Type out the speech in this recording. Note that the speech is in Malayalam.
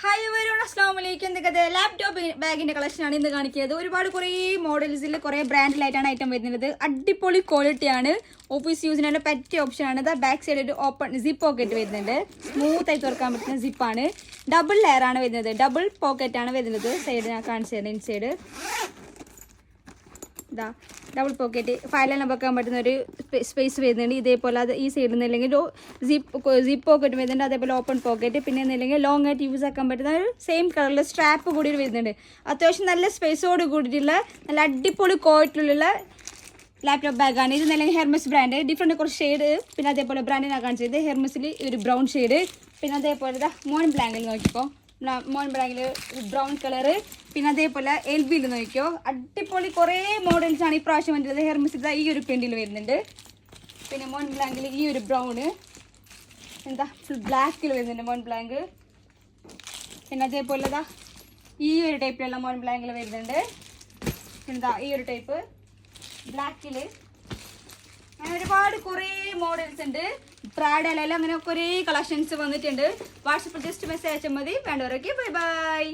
Hi everyone, അസ്സലാമുഅലൈക്കും. എന്തൊക്കെ ലാപ്ടോപ്പ് ബാഗിന്റെ കളക്ഷൻ ആണ് ഇന്ന് കാണിക്കുന്നത്. ഒരുപാട് കുറേ മോഡൽസിൽ കുറേ ബ്രാൻഡിലായിട്ടാണ് ഐറ്റം വരുന്നത്. അടിപൊളി ക്വാളിറ്റിയാണ്, ഓഫീസ് യൂസിനുള്ള പറ്റിയ ഓപ്ഷനാണ്. ഇതാ back side open zip pocket വരുന്നുണ്ട്. സ്മൂത്ത് ആയി തുറക്കാൻ പറ്റുന്ന സിപ്പാണ്. ഡബിൾ ലെയർ ആണ് വരുന്നത്, ഡബിൾ പോക്കറ്റ് ആണ് വരുന്നത്. സൈഡ് ഞാൻ കാണിച്ചു തരുന്നത്. ഇൻസൈഡ് ഇതാ ഡബിൾ പോക്കറ്റ്, ഫയലെല്ലാം വെക്കാൻ പറ്റുന്ന ഒരു സ്പേസ് വരുന്നുണ്ട്. ഇതേപോലെ അത് ഈ സൈഡിൽ നിന്ന് അല്ലെങ്കിൽ സിപ്പ് പോക്കറ്റ് വരുന്നുണ്ട്. അതേപോലെ ഓപ്പൺ പോക്കറ്റ്, പിന്നെ എന്നില്ലെങ്കിൽ ലോങ് ആയിട്ട് യൂസ് ആക്കാൻ പറ്റുന്ന ഒരു സെയിം കളറിൽ സ്ട്രാപ്പ് കൂടി വരുന്നുണ്ട്. അത്യാവശ്യം നല്ല സ്പേസോട് കൂടിയിട്ടുള്ള നല്ല അടിപൊളി ക്വാളിറ്റിയിലുള്ള ലാപ്ടോപ്പ് ബാഗാണ് ഇത്. അല്ലെങ്കിൽ ഹെർമസ് ബ്രാൻഡ്, ഡിഫറെൻറ്റ് കുറച്ച് ഷെയ്ഡ്. പിന്നെ അതേപോലെ ബ്രാൻഡിനാണ് കാണിച്ചത്. ഹെർമസിൽ ഒരു ബ്രൗൺ ഷെയ്ഡ്. പിന്നെ അതേപോലെ മോൺ ബ്ലാങ്കിൽ നോക്കിക്കോ, മോൺ ബ്ലാങ്കിൽ ബ്രൗൺ കളറ്. പിന്നെ അതേപോലെ എൽ ബിയിൽ നോക്കിയോ, അടിപൊളി കുറേ മോഡൽസ് ആണ് ഇപ്രാവശ്യം വരുന്നത്. ഹെർമസിൽ ഈ ഒരു പ്രിന്റിൽ വരുന്നുണ്ട്. പിന്നെ മോൺ ബ്ലാങ്കിൽ ഈ ഒരു ബ്രൗണ്, എന്താ ഫുൾ ബ്ലാക്കിൽ വരുന്നുണ്ട് മോൺ ബ്ലാങ്ക്. പിന്നെ അതേപോലെ ഇതാ ഈ ഒരു ടൈപ്പിലുള്ള മോൺ ബ്ലാങ്കിൽ വരുന്നുണ്ട്. എന്താ ഈ ഒരു ടൈപ്പ് ബ്ലാക്കിൽ. അങ്ങനെ ഒരുപാട് കുറേ മോഡൽസ് ഉണ്ട്. പ്രാഡലെല്ലാം അങ്ങനെ കുറേ കളക്ഷൻസ് വന്നിട്ടുണ്ട്. വാട്സപ്പിൽ ജസ്റ്റ് മെസ്സേജ് അയച്ചാൽ മതി. വേണ്ടവരൊക്കെ ബൈ ബൈ.